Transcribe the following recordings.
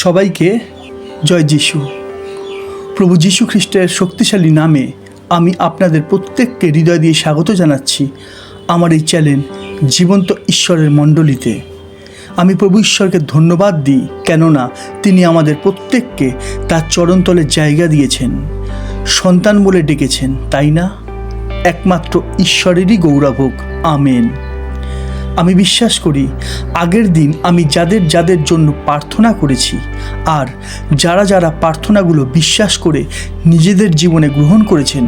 সবাইকে জয় যিশু। প্রভু যীশু খ্রিস্টের শক্তিশালী নামে আমি আপনাদের প্রত্যেককে হৃদয় দিয়ে স্বাগত জানাচ্ছি আমার এই চ্যানেল জীবন্ত ঈশ্বরের মণ্ডলীতে। আমি প্রভু ঈশ্বরকে ধন্যবাদ দিই, কেননা তিনি আমাদের প্রত্যেককে তার চরণতলে জায়গা দিয়েছেন, সন্তান বলে ডেকেছেন, তাই না? একমাত্র ঈশ্বরেরই গৌরব হোক, আমেন। আমি বিশ্বাস করি আগের দিন আমি যাদের যাদের জন্য প্রার্থনা করেছি আর যারা যারা প্রার্থনাগুলো বিশ্বাস করে নিজেদের জীবনে গ্রহণ করেছেন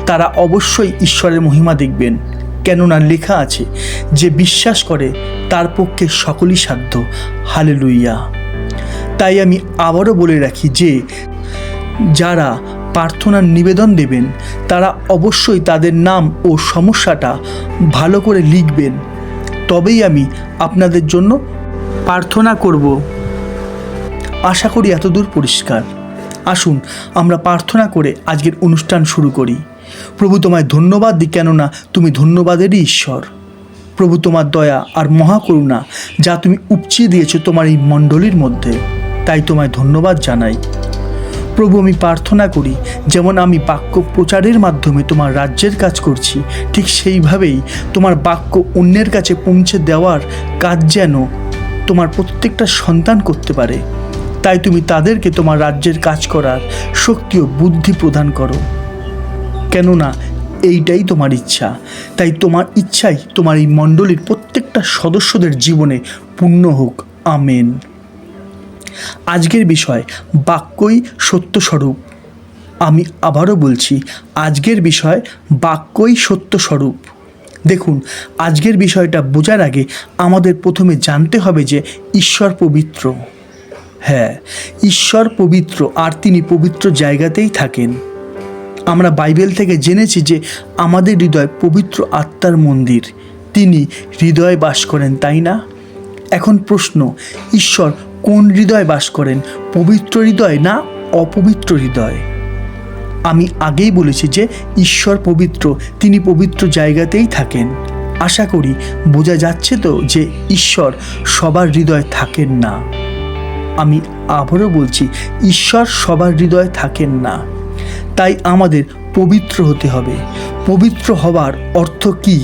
তারা অবশ্যই ঈশ্বরের মহিমা দেখবেন, কেননা লেখা আছে যে বিশ্বাস করে তার পক্ষে সকলই সাধ্য। হালেলুইয়া। তাই আমি আবারও বলে রাখি যে যারা প্রার্থনার নিবেদন দেবেন তারা অবশ্যই তাদের নাম ও সমস্যাটা ভালো করে লিখবেন, তবেই আমি আপনাদের জন্য প্রার্থনা করব। আশা করি এতদূর পরিষ্কার। আসুন আমরা প্রার্থনা করে আজকের অনুষ্ঠান শুরু করি। প্রভু তোমায় ধন্যবাদ দিই, কেননা তুমি ধন্যবাদেরই ঈশ্বর। প্রভু তোমার দয়া আর মহাকরুণা যা তুমি উপচিয়ে দিয়েছো তোমার এই মণ্ডলীর মধ্যে, তাই তোমায় ধন্যবাদ জানাই। প্রভু আমি প্রার্থনা করি যেমন আমি বাক্য প্রচারের মাধ্যমে তোমার রাজ্যের কাজ করছি, ঠিক সেইভাবেই তোমার বাক্য অন্যের কাছে পৌঁছে দেওয়ার কাজ যেন তোমার প্রত্যেকটা সন্তান করতে পারে। তাই তুমি তাদেরকে তোমার রাজ্যের কাজ করার শক্তি ও বুদ্ধি প্রদান করো, কেননা এইটাই তোমার ইচ্ছা। তাই তোমার ইচ্ছাই তোমার এই মণ্ডলীর প্রত্যেকটা সদস্যদের জীবনে পূর্ণ হোক, আমেন। আজকের বিষয় বাক্যই সত্যস্বরূপ। আমি আবারও বলছি, আজকের বিষয় বাক্যই সত্যস্বরূপ। দেখুন, আজকের বিষয়টা বোঝার আগে আমাদের প্রথমে জানতে হবে যে ঈশ্বর পবিত্র। হ্যাঁ, ঈশ্বর পবিত্র আর তিনি পবিত্র জায়গাতেই থাকেন। আমরা বাইবেল থেকে জেনেছি যে আমাদের হৃদয় পবিত্র আত্মার মন্দির, তিনি হৃদয়ে বাস করেন, তাই না? এখন প্রশ্ন, ঈশ্বর কোন হৃদয়ে বাস করেন, পবিত্র হৃদয় না অপবিত্র হৃদয়? আমি আগেই বলেছি যে ঈশ্বর পবিত্র, তিনি পবিত্র জায়গাতেই থাকেন। আশা করি বোঝা যাচ্ছে তো যে ঈশ্বর সবার হৃদয়ে থাকেন না। আমি আবারও বলছি, ঈশ্বর সবার হৃদয়ে থাকেন না। তাই আমাদের পবিত্র হতে হবে। পবিত্র হওয়ার অর্থ কী?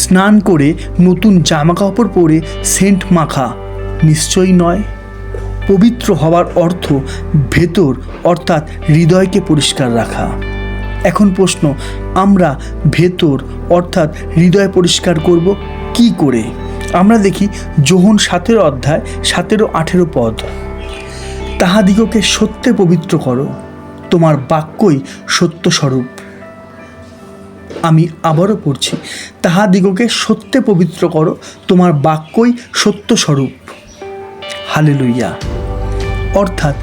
স্নান করে নতুন জামাকাপড় পরে সেন্ট মাখা নিশ্চয়ই নয়। পবিত্র হওয়ার অর্থ ভেতর অর্থাৎ হৃদয়কে পরিষ্কার রাখা। এখন প্রশ্ন, আমরা ভেতর অর্থাৎ হৃদয় পরিষ্কার করব কি করে? আমরা দেখি যোহন 17 অধ্যায় 17-18 পদ। তাহাদিগকে সত্যে পবিত্র করো, তোমার বাক্যই সত্যস্বরূপ। আমি আবারও পড়ছি, তাহাদিগকে সত্যে পবিত্র করো, তোমার বাক্যই সত্যস্বরূপ। হালেলুইয়া। অর্থাৎ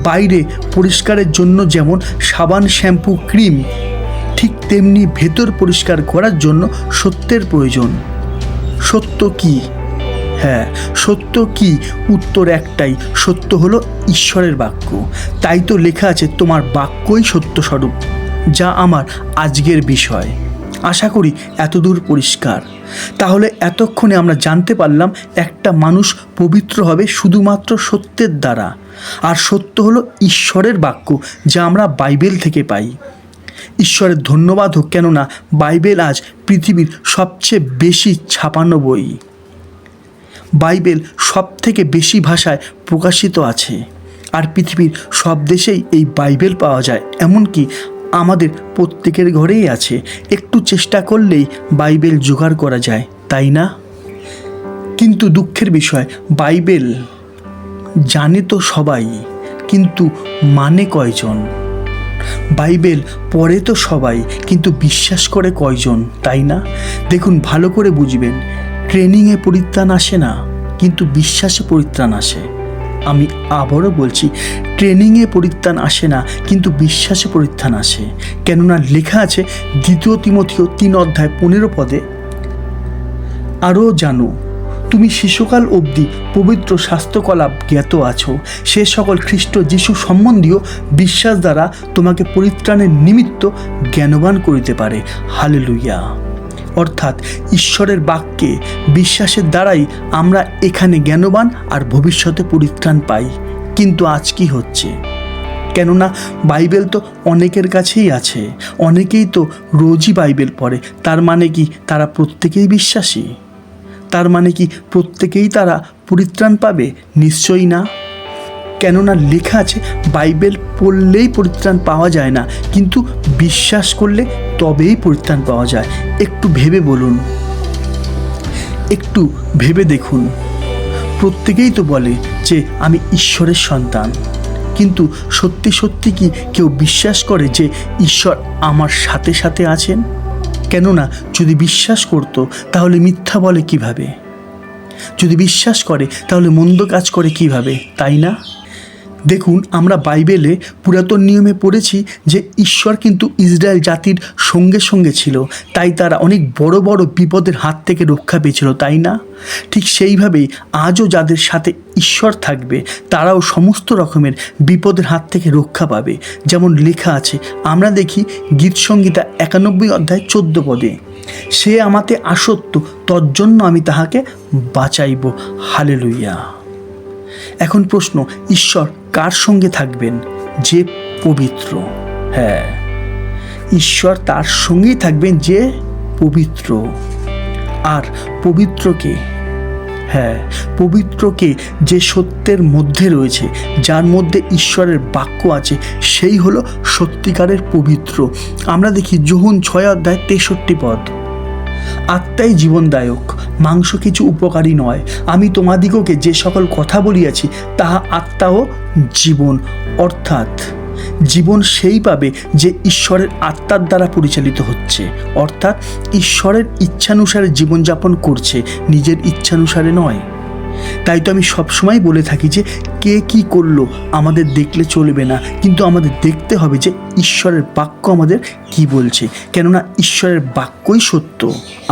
বাইরে পরিষ্কারের জন্য যেমন সাবান, শ্যাম্পু, ক্রিম, ঠিক তেমনি ভেতর পরিষ্কার করার জন্য সত্যের প্রয়োজন। সত্য কি? হ্যাঁ, সত্য কি? উত্তর একটাই, সত্য হলো ঈশ্বরের বাক্য। তাই তো লেখা আছে তোমার বাক্যই সত্যস্বরূপ, যা আমার আজকের বিষয়। আশা করি এতদূর পরিষ্কার। তাহলে এতক্ষণে আমরা জানতে পারলাম একটা মানুষ পবিত্র হবে শুধুমাত্র সত্যের দ্বারা, আর সত্য হলো ঈশ্বরের বাক্য, যা আমরা বাইবেল থেকে পাই। ঈশ্বরের ধন্যবাদ হোক, কেননা বাইবেল আজ পৃথিবীর সবচেয়ে বেশি ছাপানো বই। বাইবেল সব থেকে বেশি ভাষায় প্রকাশিত আছে, আর পৃথিবীর সব দেশেই এই বাইবেল পাওয়া যায়, এমনকি আমাদের প্রত্যেকের ঘরেই আছে। একটু চেষ্টা করলেই বাইবেল জোগাড় করা যায়, তাই না? কিন্তু দুঃখের বিষয়, বাইবেল জানে তো সবাই, কিন্তু মানে কয়জন? বাইবেল পড়ে তো সবাই, কিন্তু বিশ্বাস করে কয়জন, তাই না? দেখুন, ভালো করে বুঝবেন, ট্রেনিংয়ে পরিত্রাণ আসে না, কিন্তু বিশ্বাসে পরিত্রাণ আসে। আমি আবারও বলছি, ট্রেনিংয়ে পরিত্রাণ আসে না, কিন্তু বিশ্বাসে পরিত্রাণ আসে। কেননা লেখা আছে 2 তিমথিও 3 অধ্যায় 15 পদে, আরও জানো তুমি শিশুকাল অবধি পবিত্র শাস্ত্রকলাপ জ্ঞাত আছো, সে সকল খ্রিস্ট যীশু সম্বন্ধীয় বিশ্বাস দ্বারা তোমাকে পরিত্রাণের নিমিত্ত জ্ঞানবান করিতে পারে। হালেলুইয়া। অর্থাৎ ঈশ্বরের বাক্যে বিশ্বাসের দ্বারাই আমরা এখানে জ্ঞানবান আর ভবিষ্যতে পরিত্রাণ পাই। কিন্তু আজ কি হচ্ছে? কেননা বাইবেল তো অনেকের কাছেই আছে, অনেকেই তো রোজই বাইবেল পড়ে। তার মানে কি তারা প্রত্যেকেই বিশ্বাসী? তার মানে কি প্রত্যেকেই তারা পরিত্রাণ পাবে? নিশ্চয়ই না। কেননা লেখা আছে বাইবেল পড়লেই পরিত্রাণ পাওয়া যায় না, কিন্তু বিশ্বাস করলে তবেই পরিত্রাণ পাওয়া যায়। একটু ভেবে বলুন, একটু ভেবে দেখুন। প্রত্যেকেই তো বলে যে আমি ঈশ্বরের সন্তান, কিন্তু সত্যি সত্যি কি কেউ বিশ্বাস করে যে ঈশ্বর আমার সাথে সাথে আছেন? কেননা যদি বিশ্বাস করতো তাহলে মিথ্যা বলে কিভাবে? যদি বিশ্বাস করে তাহলে মন্দ কাজ করে কিভাবে, তাই না? দেখুন, আমরা বাইবেলে পুরাতন নিয়মে পড়েছি যে ঈশ্বর কিন্তু ইসরায়েল জাতির সঙ্গে সঙ্গে ছিল, তাই তারা অনেক বড় বড় বিপদের হাত থেকে রক্ষা পেয়েছিল, তাই না? ঠিক সেইভাবেই আজও যাদের সাথে ঈশ্বর থাকবে তারাও সমস্ত রকমের বিপদের হাত থেকে রক্ষা পাবে। যেমন লেখা আছে, আমরা দেখি গীতসংহিতা 91 অধ্যায় 14 পদে, সে আমাতে আসক্ত, তজ্জন্য আমি তাহাকে বাঁচাইব। হালেলুইয়া। এখন প্রশ্ন, ঈশ্বর কার সঙ্গে থাকবেন? যে পবিত্র। হ্যাঁ, ঈশ্বর তার সঙ্গেই থাকবেন যে পবিত্র। আর পবিত্রকে, হ্যাঁ, পবিত্রকে যে সত্যের মধ্যে রয়েছে, যার মধ্যে ঈশ্বরের বাক্য আছে, সেই হলো সত্যিকারের পবিত্র। আমরা দেখি যোহন 6 অধ্যায় 63 পদ, আত্মাই জীবনদায়ক, মাংস কিছু উপকারী নয়। আমি তোমাদিগকে যে সকল কথা বলিয়াছি তাহা আত্মা ও জীবন। অর্থাৎ জীবন সেই পাবে যে ঈশ্বরের আত্মার দ্বারা পরিচালিত হচ্ছে, অর্থাৎ ঈশ্বরের ইচ্ছানুসারে জীবনযাপন করছে, নিজের ইচ্ছানুসারে নয়। তাই তো আমি সবসময় বলে থাকি যে কে কি করলো আমাদের দেখলে চলবে না, কিন্তু আমাদের দেখতে হবে যে ঈশ্বরের বাক্য আমাদের কি বলছে। কেননা ঈশ্বরের বাক্যই সত্য,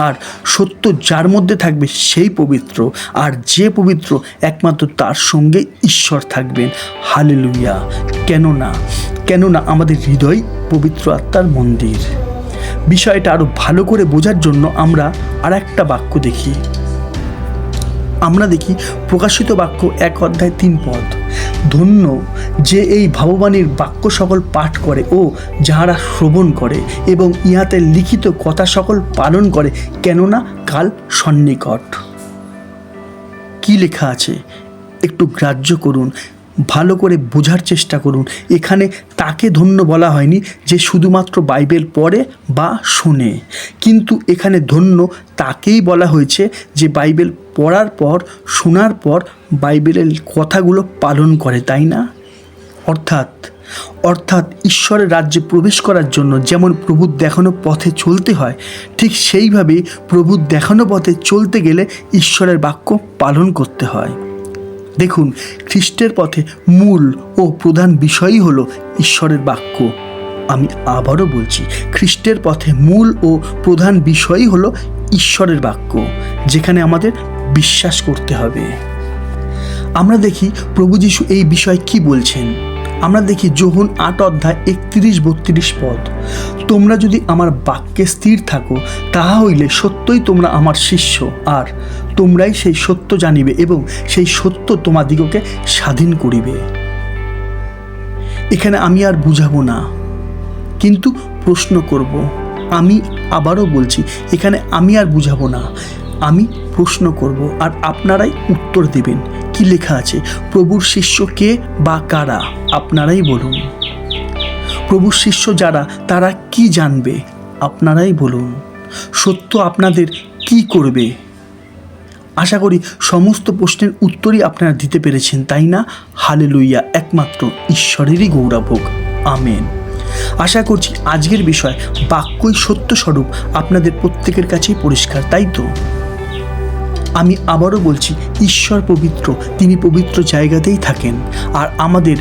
আর সত্য যার মধ্যে থাকবে সেই পবিত্র, আর যে পবিত্র একমাত্র তার সঙ্গে ঈশ্বর থাকবেন। হালেলুয়া। কেননা আমাদের হৃদয় পবিত্র আত্মার মন্দির। বিষয়টা আরও ভালো করে বোঝার জন্য আমরা আর একটা বাক্য দেখি। আমরা দেখি প্রকাশিত বাক্য 1 অধ্যায় 3 পদ, ধন্য যে এই ভাববাণীর বাক্য সকল পাঠ করে ও যাহারা শ্রবণ করে এবং ইহাতে লিখিত কথা সকল পালন করে, কেননা কাল সন্নিকট। কি লেখা আছে একটু গ্রাহ্য করুন, ভালো করে বোঝার চেষ্টা করুন। এখানে তাকে ধন্য বলা হয়নি যে শুধুমাত্র বাইবেল পড়ে বা শোনে, কিন্তু এখানে ধন্য তাকেই বলা হয়েছে যে বাইবেল পড়ার পর, শোনার পর বাইবেলের কথাগুলো পালন করে, তাই না? অর্থাৎ ঈশ্বরের রাজ্যে প্রবেশ করার জন্য যেমন প্রভুর দেখানো পথে চলতে হয়, ঠিক সেইভাবেই প্রভুর দেখানো পথে চলতে গেলে ঈশ্বরের বাক্য পালন করতে হয়। দেখুন, খ্রিস্টের পথে মূল ও প্রধান বিষয়ই হলো ঈশ্বরের বাক্য। আমি আবারও বলছি, খ্রিস্টের পথে মূল ও প্রধান বিষয়ই হলো ঈশ্বরের বাক্য, যেখানে আমাদের বিশ্বাস করতে হবে। আমরা দেখি প্রভু যীশু এই বিষয়ে কি বলছেন। আমরা দেখি যোহন 8 অধ্যায় 31-32 পদ, তোমরা যদি আমার বাক্যে স্থির থাকো তাহা হইলে সত্যই তোমরা আমার শিষ্য, আর তোমরাই সেই সত্য জানিবে এবং সেই সত্য তোমাদিগকে স্বাধীন করিবে। এখানে আমি আর বুঝাবো না, কিন্তু প্রশ্ন করব। আমি আবারও বলছি, এখানে আমি আর বুঝাবো না, আমি প্রশ্ন করব আর আপনারাই উত্তর দেবেন। কি লেখা আছে? প্রভুর শিষ্য কে বা কারা? আপনারাই বলুন। প্রভুর শিষ্য যারা, তারা কি জানবে? আপনারাই বলুন। সত্য আপনাদের কি করবে? আশা করি সমস্ত প্রশ্নের উত্তরই আপনারা দিতে পেরেছেন, তাই না? হালেলুইয়া। একমাত্র ঈশ্বরেরই গৌরব হোক। আমেন। আশা করছি আজকের বিষয় বাক্যই সত্যস্বরূপ আপনাদের প্রত্যেকের কাছেই পরিষ্কার, তাই তো? আমি আবারও বলছি, ঈশ্বর পবিত্র, তিনি পবিত্র জায়গাতেই থাকেন, আর আমাদের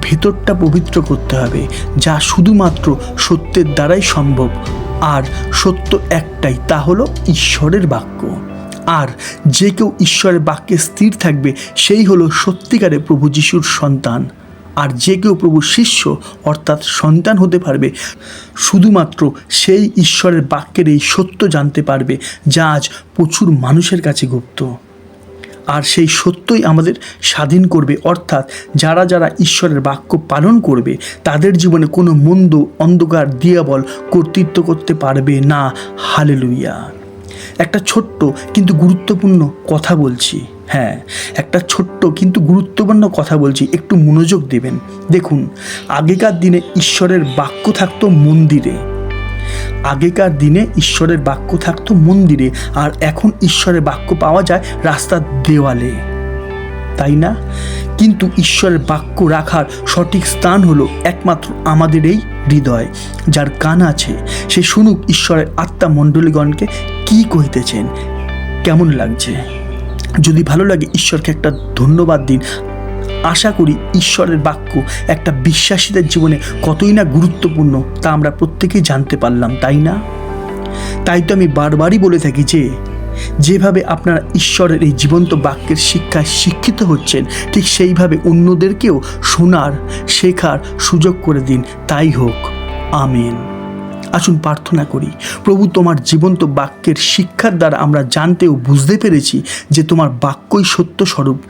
ভেতরটা পবিত্র করতে হবে, যা শুধুমাত্র সত্যের দ্বারাই সম্ভব। আর সত্য একটাই, তা হলো ঈশ্বরের বাক্য। আর যে কেউ ঈশ্বরের বাক্যে স্থির থাকবে সেই হলো সত্যিকারে প্রভু যিশুর সন্তান। আর যে কেউ প্রভুর শিষ্য অর্থাৎ সন্তান হতে পারবে শুধুমাত্র সেই ঈশ্বরের বাক্যের এই সত্য জানতে পারবে, যা আজ প্রচুর মানুষের কাছে গুপ্ত। আর সেই সত্যই আমাদের স্বাধীন করবে। অর্থাৎ যারা যারা ঈশ্বরের বাক্য পালন করবে তাদের জীবনে কোনো মন্দ, অন্ধকার, দিয়াবল কর্তৃত্ব করতে পারবে না। হালেলুয়া। একটা ছোট্ট কিন্তু গুরুত্বপূর্ণ কথা বলছি। হ্যাঁ, একটা ছোট্ট কিন্তু গুরুত্বপূর্ণ কথা বলছি, একটু মনোযোগ দেবেন। দেখুন, আগেকার দিনে ঈশ্বরের বাক্য থাকতো মন্দিরে। আগেকার দিনে ঈশ্বরের বাক্য থাকতো মন্দিরে, আর এখন ঈশ্বরের বাক্য পাওয়া যায় রাস্তার দেওয়ালে, তাই না? কিন্তু ঈশ্বরের বাক্য রাখার সঠিক স্থান হলো একমাত্র আমাদের এই হৃদয়। যার কান আছে সে শুনুক ঈশ্বরের আত্মা মণ্ডলীগণকে কি কহিতেছেন। কেমন লাগছে? যদি ভালো লাগে ঈশ্বরকে একটা ধন্যবাদ দিন। আশা করি ঈশ্বরের বাক্য একটা বিশ্বাসীদের জীবনে কতই না গুরুত্বপূর্ণ তা আমরা প্রত্যেকেই জানতে পারলাম, তাই না? তাই তো আমি বারবারই বলে থাকি যে যেভাবে আপনারা ঈশ্বরের এই জীবন্ত বাক্যের শিক্ষায় শিক্ষিত হচ্ছেন, ঠিক সেইভাবে অন্যদেরকেও শোনার, শেখার সুযোগ করে দিন। তাই হোক। আমেন। আসুন প্রার্থনা করি। প্রভু, তোমার জীবন্ত বাক্যের শিক্ষার দ্বারা আমরা জানতে ও বুঝতে পেরেছি যে তোমার বাক্যই সত্য স্বরূপ।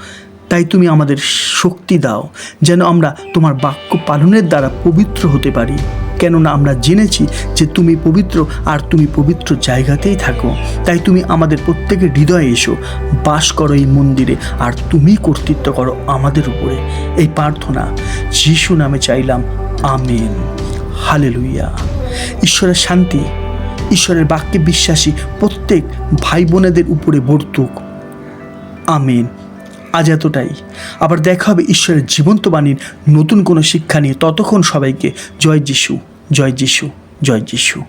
তাই তুমি আমাদের শক্তি দাও যেন আমরা তোমার বাক্য পালনের দ্বারা পবিত্র হতে পারি। কেননা আমরা জেনেছি যে তুমি পবিত্র, আর তুমি পবিত্র জায়গাতেই থাকো। তাই তুমি আমাদের প্রত্যেকের হৃদয়ে এসো, বাস করো এই মন্দিরে, আর তুমি কর্তৃত্ব করো আমাদের উপরে। এই প্রার্থনা যিশু নামে চাইলাম। আমেন। হালেলুয়া। ঈশ্বরের শান্তি, ঈশ্বরের বাক্যে বিশ্বাসী প্রত্যেক ভাই বোনেদের উপরে বর্তুক। আমেন। আজ এতটাই। আবার দেখা হবে ঈশ্বরের জীবন্ত বাণীর নতুন কোনো শিক্ষা নিয়ে। ততক্ষণ সবাইকে জয় যিশু, জয় যিশু, জয় যিশু।